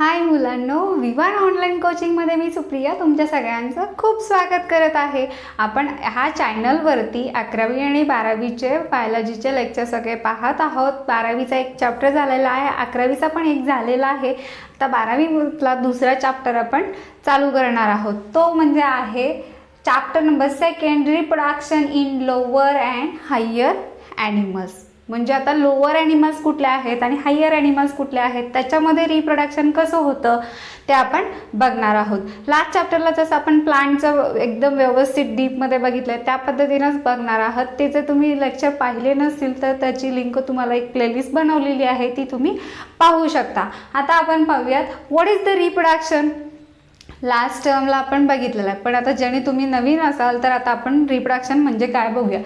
हाय मुलांनो, विवान ऑनलाईन कोचिंगमध्ये मी सुप्रिया तुमच्या सगळ्यांचं खूप स्वागत करत आहे. आपण ह्या चॅनलवरती 11वी आणि 12वीचे बायोलॉजीचे लेक्चर सगळे पाहत आहोत. 12वीचा एक चॅप्टर झालेला आहे, 11वीचा पण एक झालेला आहे. आता 12वीतला दुसरा चॅप्टर आपण चालू करणार आहोत. तो म्हणजे आहे chapter number 2 reproduction in lower and higher animals. म्हणजे आता लोअर ॲनिमल्स कुठले आहेत आणि हायर ॲनिमल्स कुठले आहेत, त्याच्यामध्ये रिप्रोडक्शन कसं होतं ते आपण बघणार आहोत. लास्ट चॅप्टरला जसं आपण प्लांटचं एकदम व्यवस्थित डीपमध्ये बघितलं त्या पद्धतीनंच बघणार आहोत. ते जर तुम्ही लेक्चर पाहिले नसतील तर त्याची लिंक तुम्हाला एक प्लेलिस्ट बनवलेली आहे, ती तुम्ही पाहू शकता. आता आपण पाहूयात what is the reproduction. Last टर्मला आपण बघितलेलं आहे, पण आता ज्याने तुम्ही नवीन असाल तर आता आपण रिप्रोडक्शन म्हणजे काय बघूया.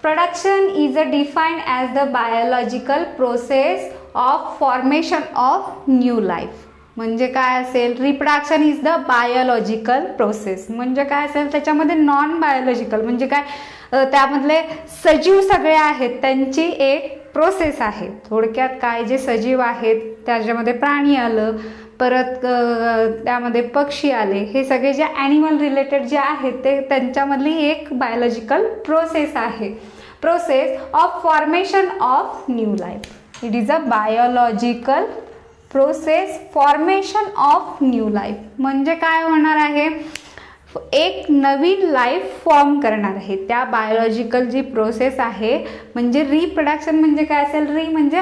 Production is defined as the biological process of formation of new life. म्हणजे काय असेल, reproduction is the biological process. म्हणजे काय असेल त्याच्यामध्ये नॉन बायोलॉजिकल म्हणजे काय, त्यामधले सजीव सगळे आहेत त्यांची एक प्रोसेस आहे. थोडक्यात काय, जे सजीव आहेत त्याच्यामध्ये प्राणी आलं, परत त्यामध्ये पक्षी आले, हे सगळे जे ॲनिमल रिलेटेड जे आहेत ते त्यांच्यामधली एक बायोलॉजिकल प्रोसेस आहे. Process of formation of new life. It is a biological process formation of new life. म्हणजे काय होणार आहे, एक नवीन लाईफ फॉर्म करणार आहे. त्या बायोलॉजिकल जी प्रोसेस आहे म्हणजे रिप्रोडक्शन म्हणजे काय असेल, री म्हणजे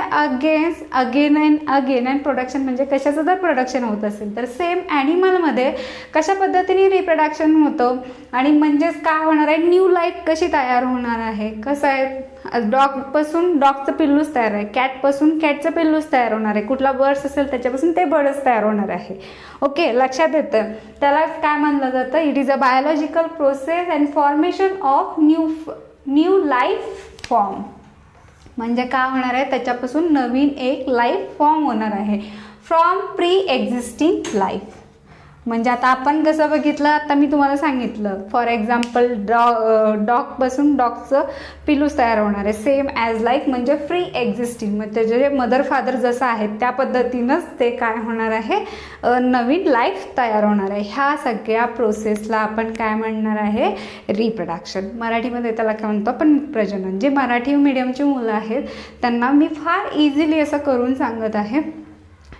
अगेन अँड प्रोडक्शन म्हणजे कशाचं जर प्रोडक्शन होत असेल तर सेम ॲनिमलमध्ये कशा पद्धतीने रिप्रोडक्शन होतं आणि म्हणजेच काय होणार आहे, न्यू लाईफ कशी तयार होणार आहे. कसं आहे, डॉगपासून डॉगचं पिल्लूच तयार आहे, कॅटपासून कॅटचं पिल्लूच तयार होणार आहे, कुठला बर्ड्स असेल त्याच्यापासून ते बर्डच तयार होणार आहे. ओके, लक्षात येतं. त्याला काय म्हणलं जातं, it is a biological process and formation of new life form. म्हणजे काय होणार आहे, त्याच्यापासून नवीन एक लाईफ फॉर्म होणार आहे फ्रॉम प्री एक्झिस्टिंग लाईफ. म्हणजे आता आपण कसं बघितलं, आता मी तुम्हाला सांगितलं फॉर एक्झाम्पल डॉगपासून डॉगचं पिलूस तयार होणार आहे, सेम ॲज लाईक म्हणजे फ्री एक्झिस्टिंग. म्हणजे त्याचे जे मदर फादर जसं आहेत त्या पद्धतीनंच ते काय होणार आहे, नवीन लाईफ तयार होणार आहे. ह्या सगळ्या प्रोसेसला आपण काय म्हणणार आहे, रिप्रोडक्शन. मराठीमध्ये त्याला काय म्हणतो आपण, प्रजनन. जे मराठी मीडियमची मुलं आहेत त्यांना मी फार इझिली असं करून सांगत आहे,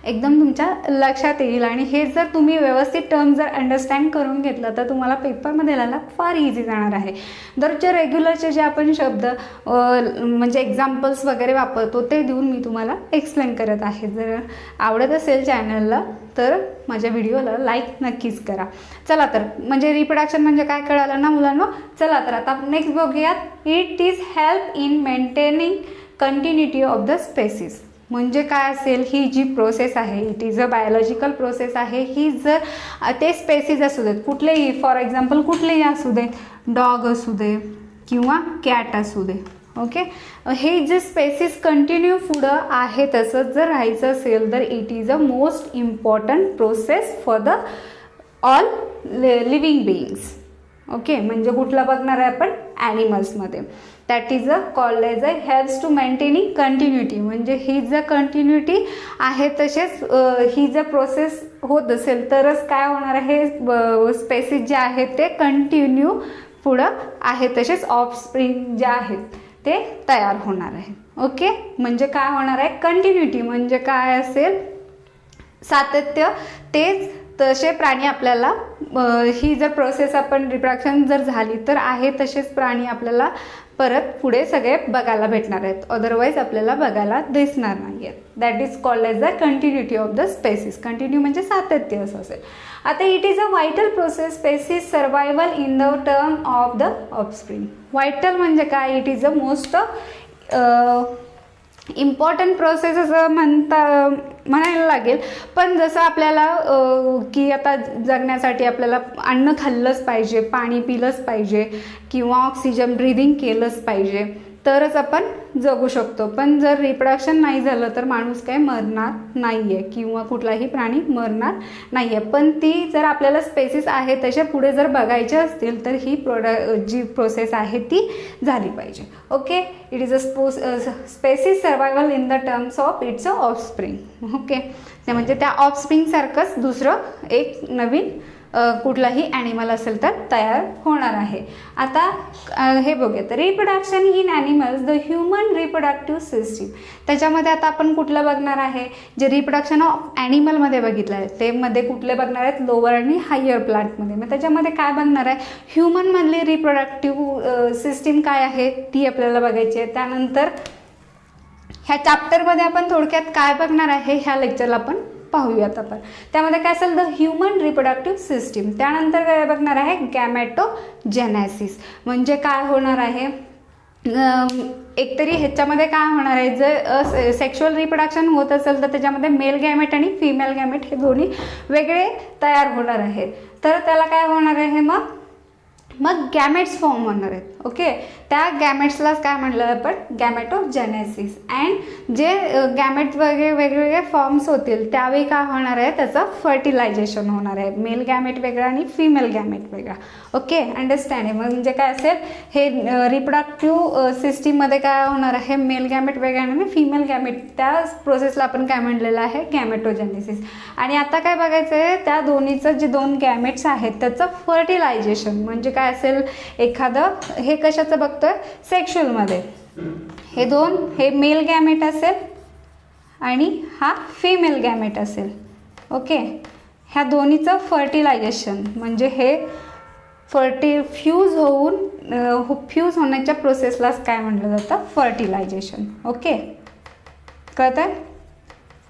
एकदम तुमच्या लक्षात येईल. आणि हे जर तुम्ही व्यवस्थित टर्म जर अंडरस्टँड करून घेतलं तर तुम्हाला पेपरमध्ये लिहायला फार इझी जाणार आहे. दररोजच्या रेग्युलरचे जे आपण शब्द म्हणजे एक्झाम्पल्स वगैरे वापरतो ते देऊन मी तुम्हाला एक्सप्लेन करत आहे. जर आवडत असेल चॅनलला तर माझ्या व्हिडिओला लाईक नक्कीच करा. चला तर, म्हणजे रिप्रोडक्शन म्हणजे काय कळालं ना मुलांनो. चला तर आता नेक्स्ट बघूयात. It is help in maintaining continuity of the species. म्हणजे काय असेल, ही जी प्रोसेस आहे it is a biological process आहे. ही जर ते स्पेसिस असू देत कुठलेही, फॉर एक्झाम्पल कुठलेही असू दे, डॉग असू दे किंवा कॅट असू दे. ओके, हे जे स्पेसिस कंटिन्यू पुढं आहे तसंच जर राहायचं असेल तर it is a most important process for the all living beings. Okay, म्हणजे कुठला बघणार आहे आपण, ॲनिमल्समध्ये. That is a called as a helps to maintaining continuity. म्हणजे ही जर कंटिन्युटी आहे तसेच ही जर प्रोसेस होत असेल तरच काय होणार आहे, स्पेसिस जे आहेत ते कंटिन्यू पुढं आहे तसेच ऑफस्प्रिंग जे आहेत ते तयार होणार आहे. ओके, म्हणजे काय होणार आहे, कंटिन्युटी म्हणजे काय असेल, सातत्य. तेच तसे प्राणी आपल्याला, ही जर प्रोसेस आपण रिप्रोडक्शन जर झाली तर आहे तसेच प्राणी आपल्याला परत पुढे सगळे बघायला भेटणार आहेत, अदरवाईज आपल्याला बघायला दिसणार नाही आहेत. That is called as the continuity of the species. Continue म्हणजे सातत्य असं असेल. आता it is a vital process species survival in the term of the offspring. Vital म्हणजे काय, it is a most important process असं म्हणायला लागेल. पण जसं आपल्याला की आता जगण्यासाठी आपल्याला अन्न खाल्लंच पाहिजे, पाणी पिलंच पाहिजे किंवा ऑक्सिजन ब्रीदिंग केलंच पाहिजे, तरच आपण जगू शकतो. पण जर रिप्रोडक्शन नाही झालं तर माणूस काही मरणार नाही आहे किंवा कुठलाही प्राणी मरणार नाही आहे. पण ती जर आपल्याला स्पेसिस आहे त्याच्या पुढे जर बघायचे असतील तर ही जी प्रोसेस आहे ती झाली पाहिजे. Okay, it is a species survival in the terms of its a offspring. Okay, ते म्हणजे त्या ऑफस्प्रिंगसारखंच दुसरं एक नवीन कुठलाही ॲनिमल असेल तर तयार होणार आहे. आता हे बघूयात, reproduction in animals the human reproductive system. त्याच्यामध्ये आता आपण कुठलं बघणार आहे, जे रिप्रोडक्शन ऑफ ॲनिमलमध्ये बघितलं आहे ते मध्ये कुठले बघणार आहेत, लोअर आणि हायर प्लांटमध्ये. मग त्याच्यामध्ये काय बघणार आहे, ह्युमनमधली रिप्रोडक्टिव्ह सिस्टीम काय आहे ती आपल्याला बघायची आहे. त्यानंतर ह्या चॅप्टरमध्ये आपण थोडक्यात काय बघणार आहे ह्या लेक्चरला आपण पाहूयात. आपण त्यामध्ये काय असेल, द ह्युमन रिप्रोडक्टिव्ह सिस्टीम. त्यानंतर काय बघणार आहे, गॅमेटोजेनेसिस म्हणजे काय होणार आहे. एकतरी ह्याच्यामध्ये काय होणार आहे, जर सेक्शुअल रिप्रोडक्शन होत असेल तर त्याच्यामध्ये मेल गॅमेट आणि फिमेल गॅमेट हे दोन्ही वेगळे तयार होणार आहेत. तर त्याला काय होणार आहे, मग गॅमेट्स फॉर्म होणार आहेत. ओके, त्या गॅमेट्सलाच काय म्हटलं आपण, गॅमेटोजेनेसिस. अँड जे गॅमेट वेगवेगळे फॉर्म्स होतील त्यावेळी काय होणार आहे, त्याचं फर्टिलायझेशन होणार आहे. मेल गॅमेट वेगळा आणि फिमेल गॅमेट वेगळा. Okay, understand. म्हणजे काय असेल, हे रिप्रोडक्टिव्ह सिस्टीममध्ये काय होणार आहे, मेल गॅमेट वेगळा आणि फिमेल गॅमेट, त्या प्रोसेसला आपण काय म्हणलेलं आहे, गॅमेटोजेनेसिस. आणि आता काय बघायचं आहे, त्या दोन्हीचं जे दोन गॅमेट्स आहेत त्याचं फर्टिलायझेशन म्हणजे काय असेल, एखादं हे कशाचं बघतोय, सेक्शुअलमध्ये हे मेल गॅमेट असेल आणि हा फिमेल गॅमेट असेल. ओके, ह्या दोन्हीचं फर्टिलायझेशन म्हणजे हे फ्यूज होण्याच्या प्रोसेसलाच काय म्हटलं जातं, फर्टिलायझेशन. ओके, कळतं आहे,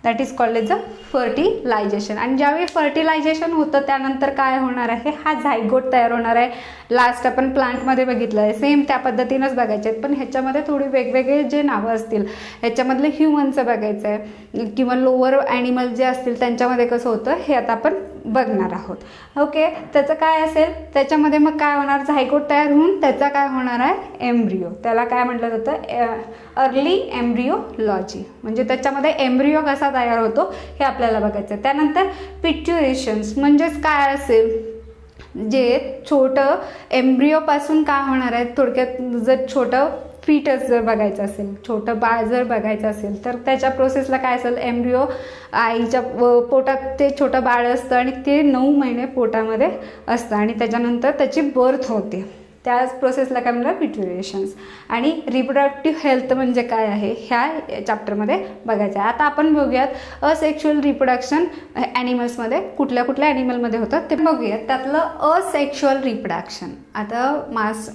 that is called as a fertilization. आणि ज्यावेळी फर्टिलायझेशन होतं त्यानंतर काय होणार आहे, हा झायगोट तयार होणार आहे. लास्ट आपण प्लांटमध्ये बघितलं आहे, सेम त्या पद्धतीनंच बघायचे आहेत, पण ह्याच्यामध्ये थोडी वेगवेगळे जे नावं असतील, ह्याच्यामधलं ह्युमनचं बघायचं आहे किंवा लोअर ॲनिमल जे असतील त्यांच्यामध्ये कसं होतं हे आता आपण बघणार आहोत. ओके, त्याचं काय असेल, त्याच्यामध्ये मग काय होणार, झायगोट तयार होऊन त्याचा काय होणार आहे, एम्ब्रिओ. त्याला काय म्हटलं जातं, अर्ली एम्ब्रिओलॉजी. म्हणजे त्याच्यामध्ये एम्ब्रिओ कसा तयार होतो हे आपल्याला बघायचं आहे. त्यानंतर पिट्युरेशन्स म्हणजेच काय असेल, जे छोटं एम्ब्रिओपासून काय होणार आहे, थोडक्यात जर छोटं फीटस जर बघायचं असेल, छोटं बाळ जर बघायचं असेल तर त्याच्या प्रोसेसला काय असेल, एम्ब्रिओ आईच्या पोटात ते छोटं बाळ असतं आणि ते 9 महिने पोटामध्ये असतं आणि त्याच्यानंतर त्याची बर्थ होते. त्याच प्रोसेसला काय म्हणतात, पिट्युरेशन्स. आणि रिप्रोडक्टिव्ह हेल्थ म्हणजे काय आहे ह्या चॅप्टरमध्ये बघायचं आहे. आता आपण बघूयात असेक्शुअल रिप्रोडक्शन ॲनिमल्समध्ये कुठल्या कुठल्या ॲनिमलमध्ये होतं ते बघूयात. त्यातलं असेक्शुअल रिप्रोडक्शन. आता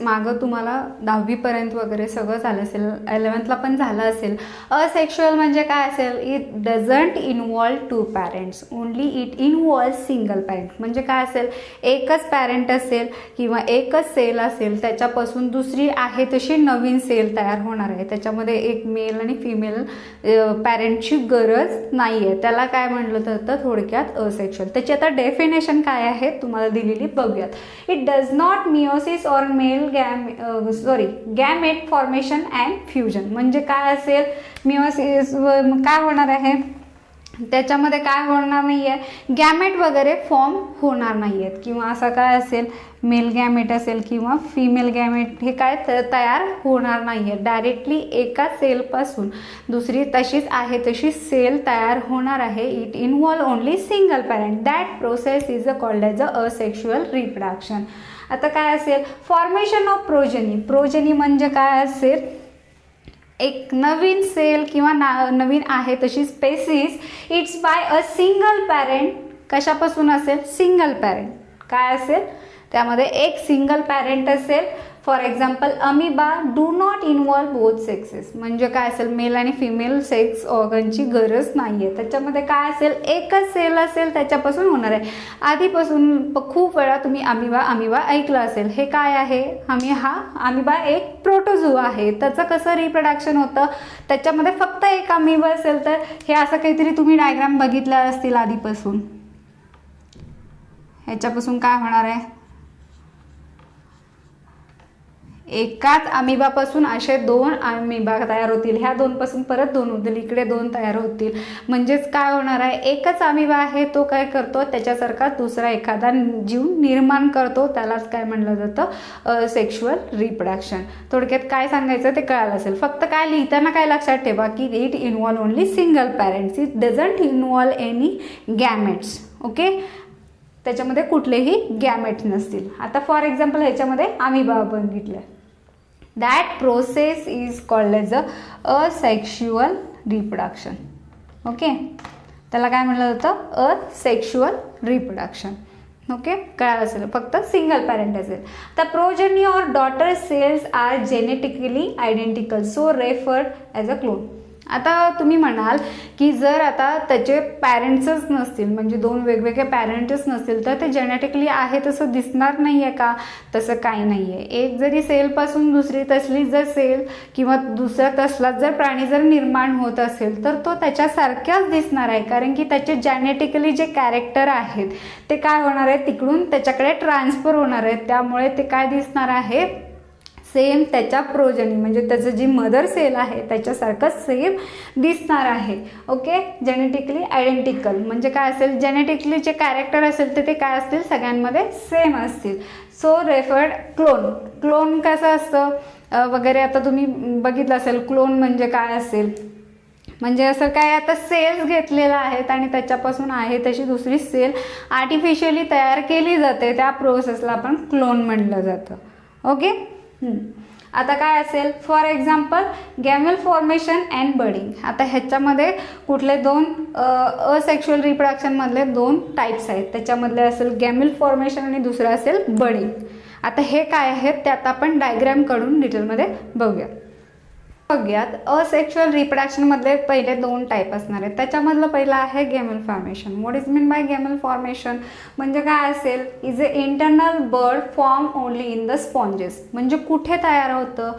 मागं तुम्हाला 10वीपर्यंत वगैरे सगळं झालं असेल, 11th पण झालं असेल. असेक्शुअल म्हणजे काय असेल, it doesn't involve 2 parents, only it involve single parent. म्हणजे काय असेल, एकच पॅरेंट असेल किंवा एकच सेल असेल, त्याच्यापासून दुसरी आहे तशी नवीन सेल तयार होणार आहे. त्याच्यामध्ये एक मेल आणि फिमेल पॅरेंटची गरज नाही आहे. त्याला काय म्हटलं जातं थोडक्यात असेक्शुअल. त्याची आता डेफिनेशन काय आहे तुम्हाला दिलेली बघूयात. It does not meiosis or mail gamete formation and fusion. म्हणजे काय असेल, मिओसिस काय होणार आहे, त्याच्यामध्ये काय होणार नाही आहे, गॅमेट वगैरे फॉर्म होणार नाही आहेत. किंवा असं काय असेल, मेल गॅमेट असेल किंवा फिमेल गॅमेट हे काय तयार होणार नाही आहे. डायरेक्टली एका सेलपासून दुसरी तशीच आहे तशी सेल तयार होणार आहे. It involve only single parent. That process is called as a asexual reproduction. आता काय असेल, फॉर्मेशन ऑफ प्रोजेनी. प्रोजेनी म्हणजे काय असेल, एक नवीन सेल किंवा नवीन आहे तशी species, it's by a single parent. कशापासून असेल, सिंगल पॅरेंट. काय असेल, त्यामध्ये एक सिंगल पॅरेंट असेल. For example amoeba do not involve both sexes. म्हणजे काय असेल, मेल आणि फिमेल सेक्स ऑर्गनची गरज नाही आहे. त्याच्यामध्ये काय असेल, एकच सेल असेल त्याच्यापासून होणार आहे. आधीपासून खूप वेळा तुम्ही अमिबा ऐकलं असेल. हे काय आहे, अमिबा एक प्रोटोझू आहे. त्याचं कसं रिप्रोडक्शन होतं, त्याच्यामध्ये फक्त एक अमिबा असेल तर हे असं काहीतरी तुम्ही डायग्राम बघितला असतील आधीपासून. ह्याच्यापासून काय होणार आहे, एकाच अमिबापासून असे 2 अमिबा तयार होतील, ह्या 2 पासून परत 2 होतील, इकडे 2 तयार होतील. म्हणजेच काय होणार आहे, एकच अमिबा आहे तो काय करतो, त्याच्यासारखा दुसरा एखादा जीव निर्माण करतो. त्यालाच काय म्हणलं जातं, सेक्शुअल रिप्रोडक्शन. थोडक्यात काय सांगायचं ते कळालं असेल. फक्त काय लिहिताना काय लक्षात ठेवा की it involve only single parents, it doesn't involve any gametes. Okay, त्याच्यामध्ये कुठलेही गॅमेट्स नसतील. आता फॉर एक्झाम्पल ह्याच्यामध्ये अमिबा बघितलं, that process is called as a sexual reproduction. Okay, त्याला काय म्हणलं जातं, सेक्शुअल रिप्रोडक्शन. ओके, कळालं असेल. फक्त सिंगल पॅरेंट असेल. The progeny or daughter cells are genetically identical so referred as a clone. आता तुम्ही म्हणाल की जर आता त्याचे पॅरेंट्सच नसतील, म्हणजे 2 वेगवेगळे पॅरेंट्स नसतील, तर ते जेनेटिकली आहे तसं दिसणार नाही आहे का? तसं काही नाही आहे. एक जरी सेलपासून दुसरी तसली जर सेल किंवा दुसरा तसला जर प्राणी जर निर्माण होत असेल तर तो त्याच्यासारख्याच दिसणार आहे, कारण की त्याचे जेनेटिकली जे कॅरेक्टर आहेत ते काय होणार आहे, तिकडून त्याच्याकडे ट्रान्सफर होणार आहेत. त्यामुळे ते काय दिसणार आहे, सेम त्याच्या प्रोजनी म्हणजे त्याचं जी मदर सेल आहे त्याच्यासारखंच सेम दिसणार आहे. ओके, जेनेटिकली आयडेंटिकल म्हणजे काय असेल, जेनेटिकली जे कॅरेक्टर असेल ते काय असतील, सगळ्यांमध्ये सेम असतील. So referred clone. क्लोन कसं असतं वगैरे आता तुम्ही बघितलं असेल. क्लोन म्हणजे काय असेल, म्हणजे असं काय, आता सेल्स घेतलेल्या आहेत आणि त्याच्यापासून आहे तशी दुसरी सेल आर्टिफिशियली तयार केली जाते, त्या प्रोसेसला आपण क्लोन म्हटलं जातं. ओके, आता काय असेल, फॉर एक्झाम्पल गॅमेल फॉर्मेशन अँड बर्डिंग. आता ह्याच्यामध्ये कुठले 2 असेक्शुअल रिप्रोडक्शनमधले 2 टाईप्स आहेत. त्याच्यामधले असेल गॅमेल फॉर्मेशन आणि दुसरं असेल बर्डिंग. आता हे काय आहेत ते आता आपण डायग्रॅम काढून डिटेलमध्ये बघूयात. असेक्शुअल रिप्रोडक्शनमधले पहिले 2 टाईप असणार आहेत. त्याच्यामधलं पहिलं आहे gemmule formation. What is mean by gemmule formation म्हणजे काय असेल, is a internal bud form only in the sponges. म्हणजे कुठे तयार होतं,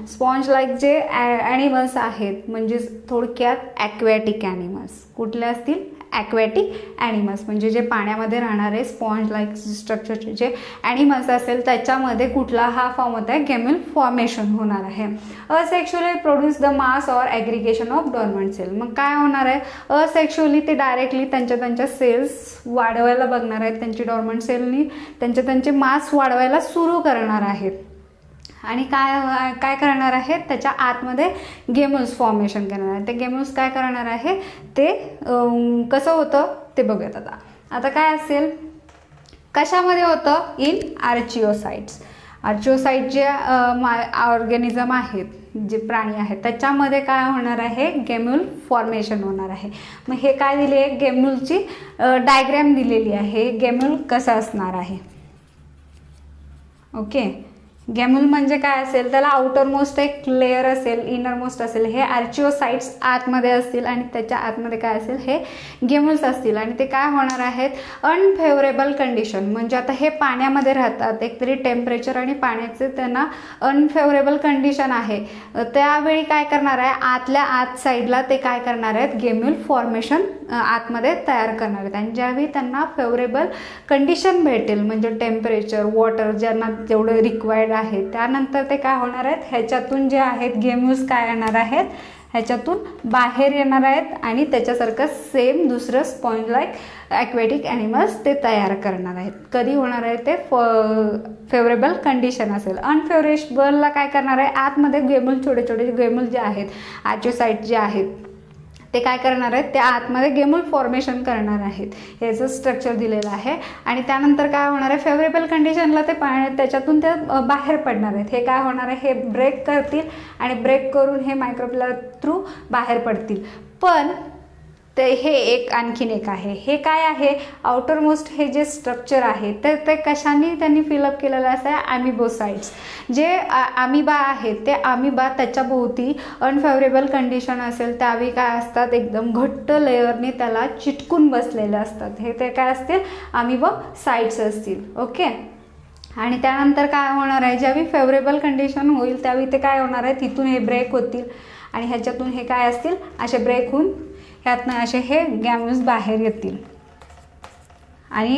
स्पॉन्ज लाईक जे ॲनिमल्स आहेत, म्हणजे थोडक्यात ॲक्वॅटिक ॲनिमल्स. कुठले असतील, ॲक्वॅटिक ॲनिमल्स म्हणजे जे पाण्यामध्ये राहणारे स्पॉन्ज लाईक स्ट्रक्चरचे जे ॲनिमल्स असेल त्याच्यामध्ये कुठला हा फॉर्म होत आहे, गॅमेल फॉर्मेशन होणार आहे. Asexually produce the mass or aggregation of dormant cell. मग काय होणार आहे, असेक्शुअली ते डायरेक्टली त्यांच्या सेल्स वाढवायला बघणार आहेत, त्यांची डॉर्मंट सेलनी त्यांचे मास वाढवायला सुरू करणार आहेत. आणि काय करणार आहेत, त्याच्या आतमध्ये गेम्यूल्स फॉर्मेशन करणार आहे. ते गेम्यूल्स काय करणार आहे, ते कसं होतं ते बघूयात. आता काय असेल, कशामध्ये होतं, इन आर्चिओसाइट्स. आर्चिओसाइट जे ऑर्गॅनिझम आहेत, जे प्राणी आहेत त्याच्यामध्ये काय होणार आहे, गेम्यूल फॉर्मेशन होणार आहे. मग हे काय दिले आहे, गेम्यूलची डायग्रॅम दिलेली आहे, गेम्यूल कसं असणार आहे. ओके, गॅम्यूल म्हणजे काय असेल, त्याला आउटरमोस्ट एक लेअर असेल, इनरमोस्ट असेल. हे आर्चिओसाइट्स आतमध्ये असतील आणि त्याच्या आतमध्ये काय असेल, हे गेम्यूल्स असतील. आणि ते काय होणार आहेत, अनफेवरेबल कंडिशन. म्हणजे आता हे पाण्यामध्ये राहतात, एकतरी टेम्परेचर आणि पाण्याचे त्यांना अनफेवरेबल कंडिशन आहे. त्यावेळी काय करणार आहे, आतल्या आत साईडला ते काय करणार आहेत, गेम्यूल फॉर्मेशन आतमध्ये तयार करणार आहेत. आणि ज्यावेळी त्यांना फेवरेबल कंडिशन भेटेल, म्हणजे टेम्परेचर, वॉटर ज्यांना जेवढं रिक्वायर्ड आहे, त्यानंतर ते काय होणार आहेत, ह्याच्यातून जे आहेत गेम्यूल्स काय येणार आहेत, ह्याच्यातून बाहेर येणार आहेत आणि त्याच्यासारखं सेम दुसरं स्पॉन्ज लाईक ॲक्वॅटिक ॲनिमल्स ते तयार करणार आहेत. कधी होणार आहे ते, फेवरेबल कंडिशन असेल. अनफेवरेबलला काय करणार आहे, आतमध्ये गेम्यूल छोटे छोटे गेम्यूल जे आहेत, आर्चिओसाइट जे आहेत ते काय करणार आहेत, त्या आतमध्ये गेम्यूल फॉर्मेशन करणार आहेत. ह्याचं स्ट्रक्चर दिलेलं आहे. आणि त्यानंतर काय होणार आहे, फेवरेबल कंडिशनला ते त्याच्यातून ते बाहेर पडणार आहेत. हे काय होणार आहे, हे ब्रेक करतील आणि ब्रेक करून हे मायक्रोप्लार थ्रू बाहेर पडतील. पण ते हे आणखीन एक आहे, हे काय आहे, आउटरमोस्ट हे जे स्ट्रक्चर आहे तर ते कशाने त्यांनी फिलअप केलेलं असं आहे, ॲमिबोसाइट्स. जे अमिबा आहेत ते अमिबा त्याच्याभोवती अनफेवरेबल कंडिशन असेल त्यावेळी काय असतात, एकदम घट्ट लेअरने त्याला चिटकून बसलेले असतात. हे ते काय असतील, अमिबोसाइट्स असतील. ओके, आणि त्यानंतर काय होणार आहे, ज्यावेळी फेवरेबल कंडिशन होईल त्यावेळी ते काय होणार आहे, तिथून हे ब्रेक होतील आणि ह्याच्यातून हे काय असतील, असे ब्रेक होऊन ह्यातनं असे हे गॅम्यूल्स बाहेर येतील आणि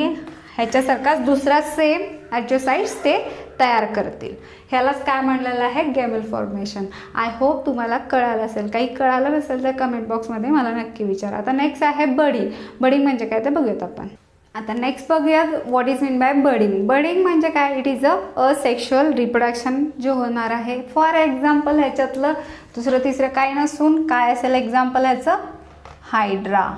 ह्याच्यासारखाच दुसरा सेम आर्चिओसाइट्स ते तयार करतील. ह्यालाच काय म्हणलेलं आहे, गॅमेल फॉर्मेशन. आय होप तुम्हाला कळालं असेल. काही कळालं नसेल तर कमेंट बॉक्समध्ये मला नक्की विचारा. आता नेक्स्ट आहे बडिंग. बडिंग म्हणजे काय ते बघूयात आपण. आता नेक्स्ट बघूयात what is mean bye budding. Budding म्हणजे काय, it is a sexual reproduction जो होणार आहे. फॉर एक्झाम्पल ह्याच्यातलं दुसरं तिसरं काय नसून काय असेल एक्झाम्पल ह्याचं, हायड्रा.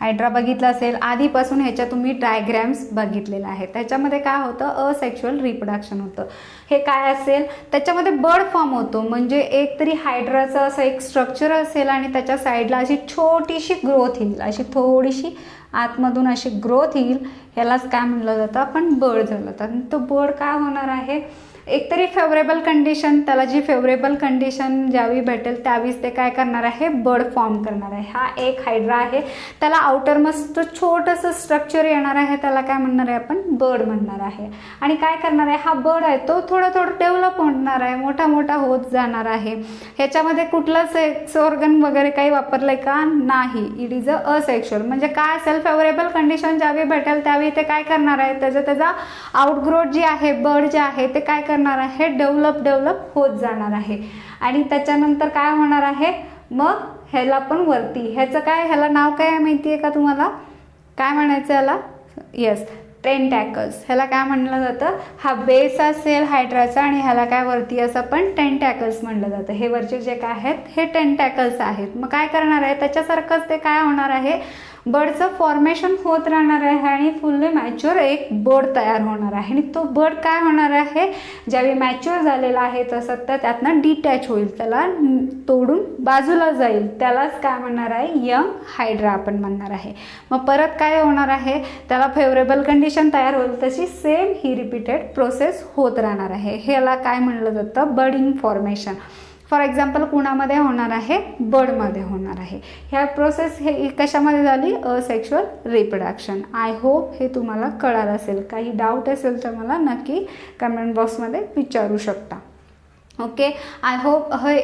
हायड्रा बघितलं असेल आधीपासून, ह्याच्या तुम्ही डायग्रॅम्स बघितलेला आहे. त्याच्यामध्ये काय होतं, असेक्शुअल रिप्रोडक्शन होतं. हे काय असेल, त्याच्यामध्ये बर्ड फॉर्म होतो. म्हणजे एक तरी हायड्राचं असं एक स्ट्रक्चर असेल आणि त्याच्या साईडला अशी छोटीशी ग्रोथ येईल, अशी थोडीशी आतमधून अशी ग्रोथ येईल. ह्यालाच काय म्हणलं जातं, आपण बर्ड झालं. तर तो बर्ड काय होणार आहे, एकतरी फेवरेबल कंडिशन, त्याला जी फेवरेबल कंडिशन ज्यावेळी भेटेल त्यावेळीच ते काय करणार आहे, बर्ड फॉर्म करणार आहे. हा एक हायड्रा आहे. त्याला आउटर मस्त छोटंसं स्ट्रक्चर येणार आहे, त्याला काय म्हणणार आहे आपण, बर्ड म्हणणार आहे. आणि काय करणार आहे, हा बर्ड आहे तो थोडं थोडं डेव्हलप होणार आहे, मोठा मोठा होत जाणार आहे. ह्याच्यामध्ये कुठलंच सेक्स ऑर्गन वगैरे काही वापरलंय का, नाही. It is asexual. म्हणजे काय असेल, फेवरेबल कंडिशन ज्यावेळी भेटेल त्यावेळी ते काय करणार आहे, त्याचा आउटग्रोथ जी आहे, बर्ड जे आहे ते काय करणार आहे, डेव्हलप होत जाणार आहे. आणि त्याच्यानंतर काय होणार आहे, मग ह्याला पण वरती, ह्याचं काय, ह्याला नाव काय आहे माहिती आहे का तुम्हाला, काय म्हणायचं याला, येस, टेंटॅकल्स. ह्याला काय म्हणलं जातं, हा बेस असेल हायड्राचा आणि ह्याला काय वरती असं पण टेंटॅकल्स म्हणलं जातं. हे वरचे जे काय आहेत हे टेंटॅकल्स आहेत. मग काय करणार आहे, त्याच्यासारखंच ते काय होणार आहे, बर्डचं फॉर्मेशन होत राहणार आहे आणि फुल्ली मॅच्युअर एक बर्ड तयार होणार आहे. आणि तो बर्ड काय होणार आहे, ज्यावेळी मॅच्युअर झालेला आहे तसं तर त्यातनं डिटॅच होईल, त्याला तोडून बाजूला जाईल. त्यालाच काय म्हणणार आहे, यंग हायड्रा आपण म्हणणार आहे. मग परत काय होणार आहे, त्याला फेवरेबल कंडिशन तयार होईल तशी सेम ही रिपीटेड प्रोसेस होत राहणार आहे. ह्याला काय म्हणलं जातं, बडिंग फॉर्मेशन. फॉर एक्झाम्पल कुणामध्ये होणार आहे, बर्डमध्ये होणार आहे. ह्या प्रोसेस हे कशामध्ये झाली, असेक्शुअल रिप्रोडक्शन. आय होप हे तुम्हाला कळालं असेल. काही डाऊट असेल तर मला नक्की कमेंट बॉक्समध्ये विचारू शकता. ओके, आय होप हे